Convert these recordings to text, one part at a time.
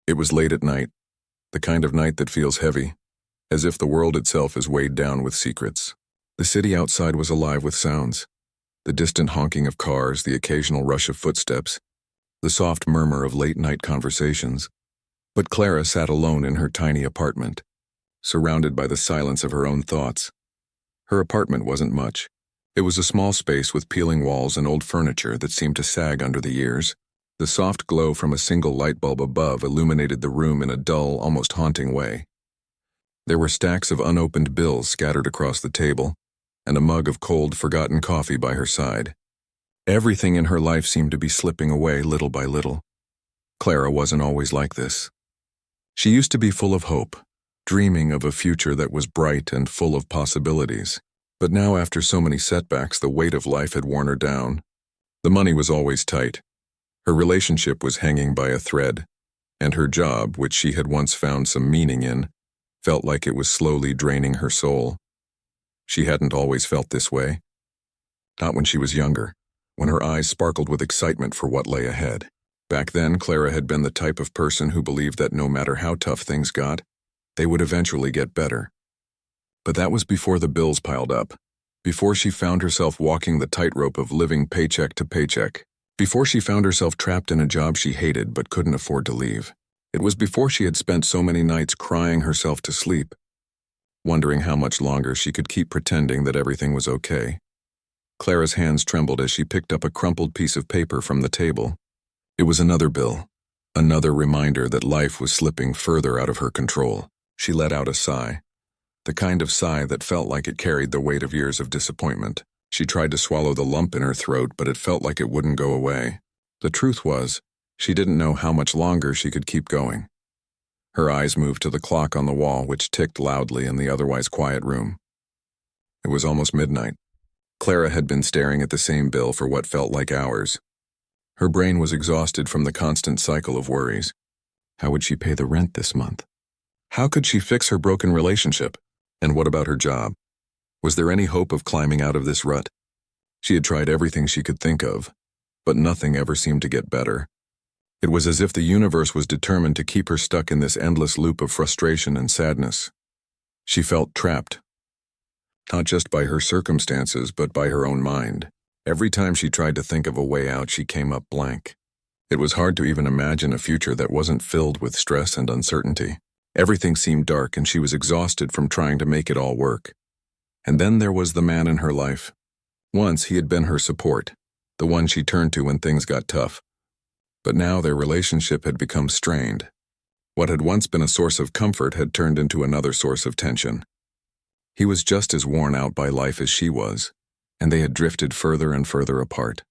It was late at night, the kind of night that feels heavy, as if the world itself is weighed down with secrets. The city outside was alive with sounds, the distant honking of cars, the occasional rush of footsteps, the soft murmur of late-night conversations. But Clara sat alone in her tiny apartment, surrounded by the silence of her own thoughts. Her apartment wasn't much. It was a small space with peeling walls and old furniture that seemed to sag under the years. The soft glow from a single light bulb above illuminated the room in a dull, almost haunting way. There were stacks of unopened bills scattered across the table, and a mug of cold, forgotten coffee by her side. Everything in her life seemed to be slipping away little by little. Clara wasn't always like this. She used to be full of hope, dreaming of a future that was bright and full of possibilities. But now, after so many setbacks, the weight of life had worn her down. The money was always tight. Her relationship was hanging by a thread, and her job, which she had once found some meaning in, felt like it was slowly draining her soul. She hadn't always felt this way. Not when she was younger, when her eyes sparkled with excitement for what lay ahead. Back then, Clara had been the type of person who believed that no matter how tough things got, they would eventually get better. But that was before the bills piled up, before she found herself walking the tightrope of living paycheck to paycheck, before she found herself trapped in a job she hated but couldn't afford to leave. It was before she had spent so many nights crying herself to sleep, wondering how much longer she could keep pretending that everything was okay. Clara's hands trembled as she picked up a crumpled piece of paper from the table. It was another bill, another reminder that life was slipping further out of her control. She let out a sigh, the kind of sigh that felt like it carried the weight of years of disappointment. She tried to swallow the lump in her throat, but it felt like it wouldn't go away. The truth was, she didn't know how much longer she could keep going. Her eyes moved to the clock on the wall, which ticked loudly in the otherwise quiet room. It was almost midnight. Clara had been staring at the same bill for what felt like hours. Her brain was exhausted from the constant cycle of worries. How would she pay the rent this month? How could she fix her broken relationship? And what about her job? Was there any hope of climbing out of this rut? She had tried everything she could think of, but nothing ever seemed to get better. It was as if the universe was determined to keep her stuck in this endless loop of frustration and sadness. She felt trapped, not just by her circumstances, but by her own mind. Every time she tried to think of a way out, she came up blank. It was hard to even imagine a future that wasn't filled with stress and uncertainty. Everything seemed dark, and she was exhausted from trying to make it all work. And then there was the man in her life. Once he had been her support, the one she turned to when things got tough. But now their relationship had become strained. What had once been a source of comfort had turned into another source of tension. He was just as worn out by life as she was, and they had drifted further and further apart.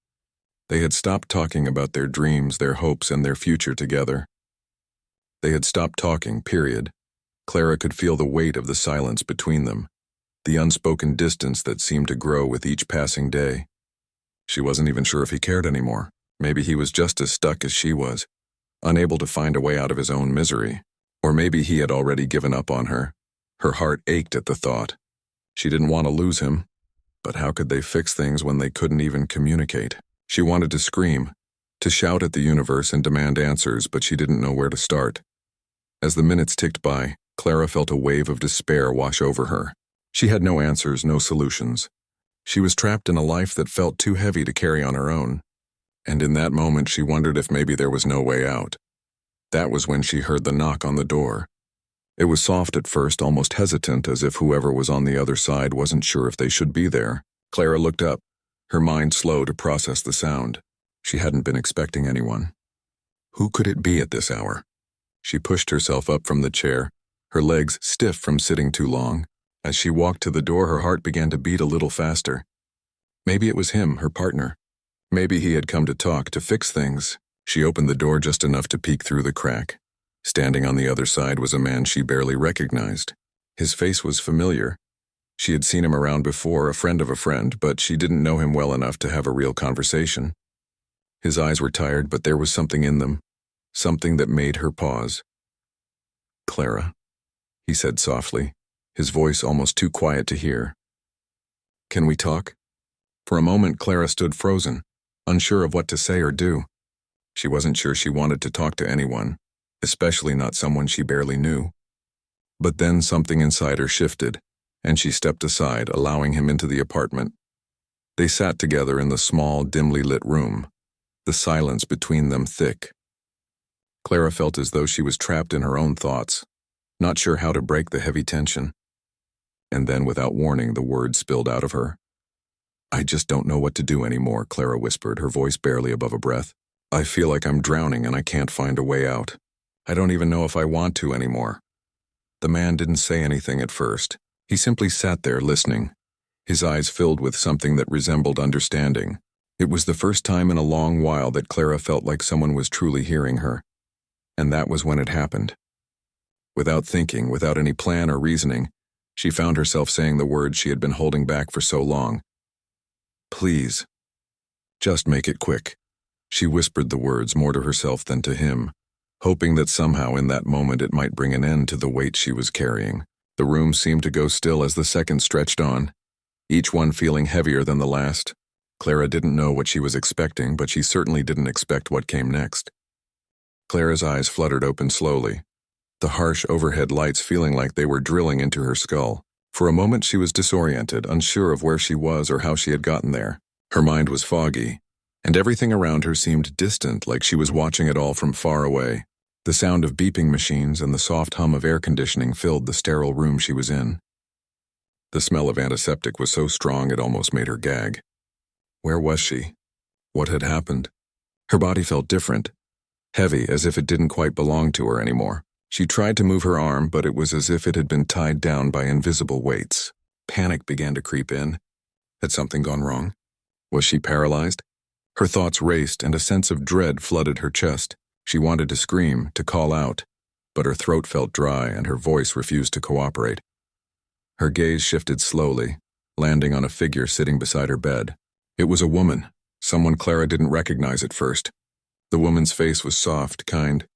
They had stopped talking about their dreams, their hopes, and their future together. They had stopped talking, period. Clara could feel the weight of the silence between them, the unspoken distance that seemed to grow with each passing day. She wasn't even sure if he cared anymore. Maybe he was just as stuck as she was, unable to find a way out of his own misery. Or maybe he had already given up on her. Her heart ached at the thought. She didn't want to lose him, but how could they fix things when they couldn't even communicate? She wanted to scream, to shout at the universe and demand answers, but she didn't know where to start. As the minutes ticked by, Clara felt a wave of despair wash over her. She had no answers, no solutions. She was trapped in a life that felt too heavy to carry on her own. And in that moment, she wondered if maybe there was no way out. That was when she heard the knock on the door. It was soft at first, almost hesitant, as if whoever was on the other side wasn't sure if they should be there. Clara looked up, her mind slow to process the sound. She hadn't been expecting anyone. Who could it be at this hour? She pushed herself up from the chair, her legs stiff from sitting too long. As she walked to the door, her heart began to beat a little faster. Maybe it was him, her partner. Maybe he had come to talk, to fix things. She opened the door just enough to peek through the crack. Standing on the other side was a man she barely recognized. His face was familiar. She had seen him around before, a friend of a friend, but she didn't know him well enough to have a real conversation. His eyes were tired, but there was something in them, something that made her pause. "Clara," he said softly, his voice almost too quiet to hear. "Can we talk?" For a moment, Clara stood frozen, unsure of what to say or do. She wasn't sure she wanted to talk to anyone. especially not someone she barely knew. But then something inside her shifted, and she stepped aside, allowing him into the apartment. They sat together in the small, dimly lit room, the silence between them thick. Clara felt as though she was trapped in her own thoughts, not sure how to break the heavy tension. And then, without warning, the words spilled out of her. "I just don't know what to do anymore," Clara whispered, her voice barely above a breath. "I feel like I'm drowning and I can't find a way out. I don't even know if I want to anymore." The man didn't say anything at first. He simply sat there listening, his eyes filled with something that resembled understanding. It was the first time in a long while that Clara felt like someone was truly hearing her. And that was when it happened. Without thinking, without any plan or reasoning, she found herself saying the words she had been holding back for so long. "Please. Just make it quick." She whispered the words more to herself than to him, hoping that somehow in that moment it might bring an end to the weight she was carrying. The room seemed to go still as the seconds stretched on, each one feeling heavier than the last. Clara didn't know what she was expecting, but she certainly didn't expect what came next. Clara's eyes fluttered open slowly, the harsh overhead lights feeling like they were drilling into her skull. For a moment she was disoriented, unsure of where she was or how she had gotten there. Her mind was foggy, and everything around her seemed distant, like she was watching it all from far away. The sound of beeping machines and the soft hum of air conditioning filled the sterile room she was in. The smell of antiseptic was so strong it almost made her gag. Where was she? What had happened? Her body felt different, heavy, as if it didn't quite belong to her anymore. She tried to move her arm, but it was as if it had been tied down by invisible weights. Panic began to creep in. Had something gone wrong? Was she paralyzed? Her thoughts raced, and a sense of dread flooded her chest. She wanted to scream, to call out, but her throat felt dry and her voice refused to cooperate. Her gaze shifted slowly, landing on a figure sitting beside her bed. It was a woman, someone Clara didn't recognize at first. The woman's face was soft, kind,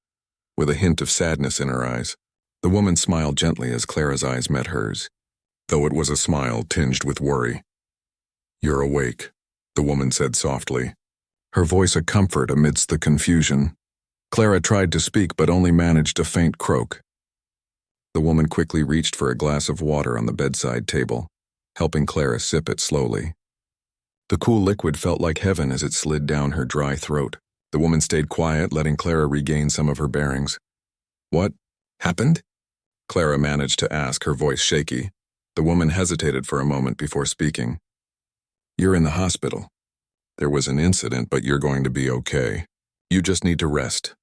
with a hint of sadness in her eyes. The woman smiled gently as Clara's eyes met hers, though it was a smile tinged with worry. "You're awake," the woman said softly, her voice a comfort amidst the confusion. Clara tried to speak but only managed a faint croak. The woman quickly reached for a glass of water on the bedside table, helping Clara sip it slowly. The cool liquid felt like heaven as it slid down her dry throat. The woman stayed quiet, letting Clara regain some of her bearings. "What happened?" Clara managed to ask, her voice shaky. The woman hesitated for a moment before speaking. "You're in the hospital. There was an incident, but you're going to be okay. You just need to rest."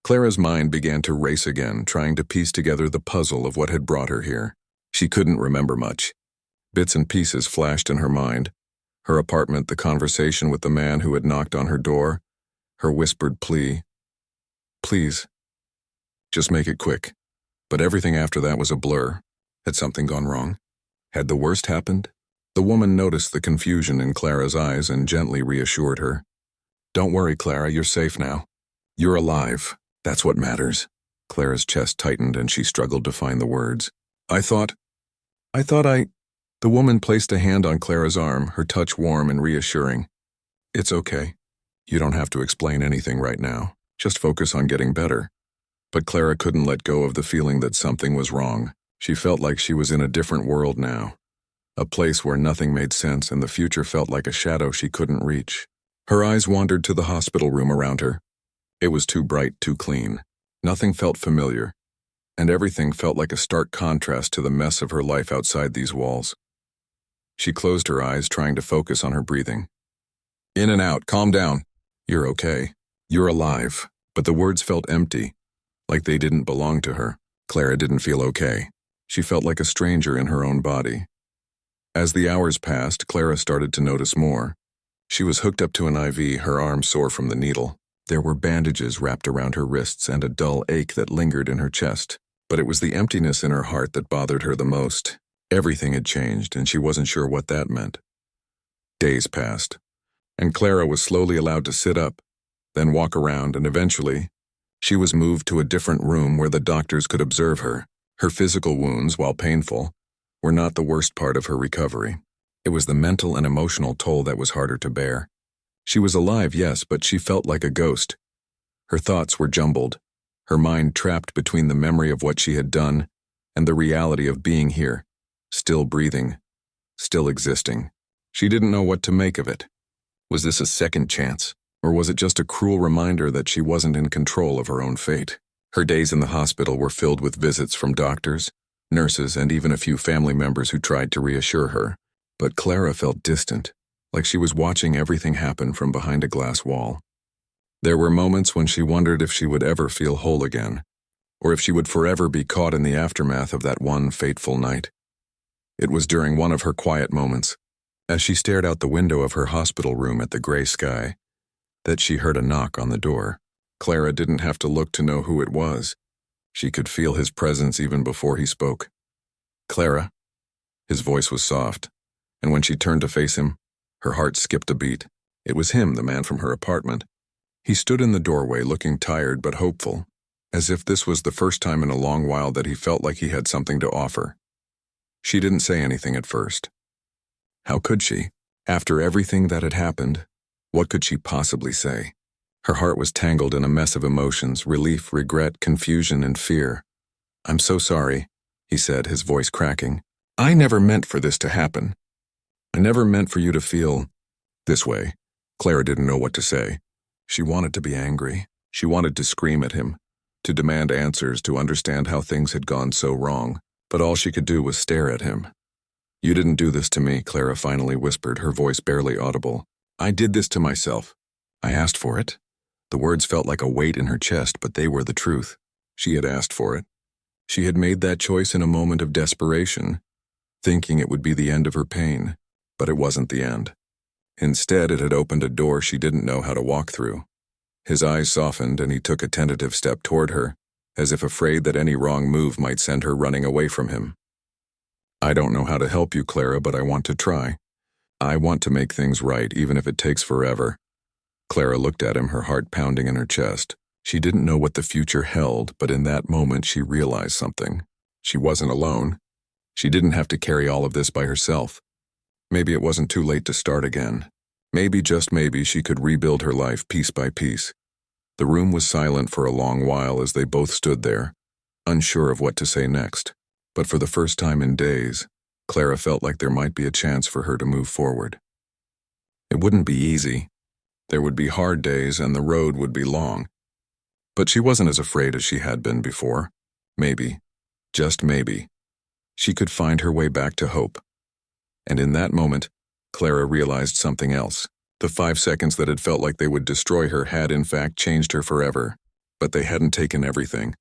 Clara's mind began to race again, trying to piece together the puzzle of what had brought her here. She couldn't remember much. Bits and pieces flashed in her mind. Her apartment, the conversation with the man who had knocked on her door, her whispered plea. "Please, just make it quick." But everything after that was a blur. Had something gone wrong? Had the worst happened? The woman noticed the confusion in Clara's eyes and gently reassured her. "Don't worry, Clara, you're safe now. You're alive. That's what matters." Clara's chest tightened and she struggled to find the words. I thought I... The woman placed a hand on Clara's arm, her touch warm and reassuring. "It's okay. You don't have to explain anything right now. Just focus on getting better." But Clara couldn't let go of the feeling that something was wrong. She felt like she was in a different world now, a place where nothing made sense and the future felt like a shadow she couldn't reach. Her eyes wandered to the hospital room around her. It was too bright, too clean. Nothing felt familiar, and everything felt like a stark contrast to the mess of her life outside these walls. She closed her eyes, trying to focus on her breathing. "In and out, calm down. You're okay. You're alive." But the words felt empty, like they didn't belong to her. Clara didn't feel okay. She felt like a stranger in her own body. As the hours passed, Clara started to notice more. She was hooked up to an IV, her arm sore from the needle. There were bandages wrapped around her wrists and a dull ache that lingered in her chest. But it was the emptiness in her heart that bothered her the most. Everything had changed, and she wasn't sure what that meant. Days passed, and Clara was slowly allowed to sit up, then walk around, and eventually, she was moved to a different room where the doctors could observe her. Her physical wounds, while painful, were not the worst part of her recovery. It was the mental and emotional toll that was harder to bear. She was alive, yes, but she felt like a ghost. Her thoughts were jumbled, her mind trapped between the memory of what she had done and the reality of being here, still breathing, still existing. She didn't know what to make of it. Was this a second chance, or was it just a cruel reminder that she wasn't in control of her own fate? Her days in the hospital were filled with visits from doctors, nurses, and even a few family members who tried to reassure her. But Clara felt distant, like she was watching everything happen from behind a glass wall. There were moments when she wondered if she would ever feel whole again, or if she would forever be caught in the aftermath of that one fateful night. It was during one of her quiet moments, as she stared out the window of her hospital room at the gray sky, that she heard a knock on the door. Clara didn't have to look to know who it was. She could feel his presence even before he spoke. "Clara?" His voice was soft, and when she turned to face him, her heart skipped a beat. It was him, the man from her apartment. He stood in the doorway looking tired but hopeful, as if this was the first time in a long while that he felt like he had something to offer. She didn't say anything at first. How could she? After everything that had happened, what could she possibly say? Her heart was tangled in a mess of emotions, relief, regret, confusion, and fear. "I'm so sorry," he said, his voice cracking. "I never meant for this to happen. I never meant for you to feel this way." Clara didn't know what to say. She wanted to be angry. She wanted to scream at him, to demand answers, to understand how things had gone so wrong. But all she could do was stare at him. "You didn't do this to me," Clara finally whispered, her voice barely audible. "I did this to myself. I asked for it." The words felt like a weight in her chest, but they were the truth. She had asked for it. She had made that choice in a moment of desperation, thinking it would be the end of her pain, but it wasn't the end. Instead, it had opened a door she didn't know how to walk through. His eyes softened, and he took a tentative step toward her, as if afraid that any wrong move might send her running away from him. "I don't know how to help you, Clara, but I want to try. I want to make things right, even if it takes forever." Clara looked at him, her heart pounding in her chest. She didn't know what the future held, but in that moment she realized something. She wasn't alone. She didn't have to carry all of this by herself. Maybe it wasn't too late to start again. Maybe, just maybe, she could rebuild her life piece by piece. The room was silent for a long while as they both stood there, unsure of what to say next. But for the first time in days, Clara felt like there might be a chance for her to move forward. It wouldn't be easy. There would be hard days and the road would be long. But she wasn't as afraid as she had been before. Maybe, just maybe, she could find her way back to hope. And in that moment, Clara realized something else. The 5 seconds that had felt like they would destroy her had in fact changed her forever. But they hadn't taken everything.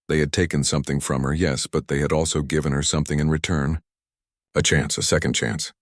They had taken something from her, yes, but they had also given her something in return. A chance, a second chance.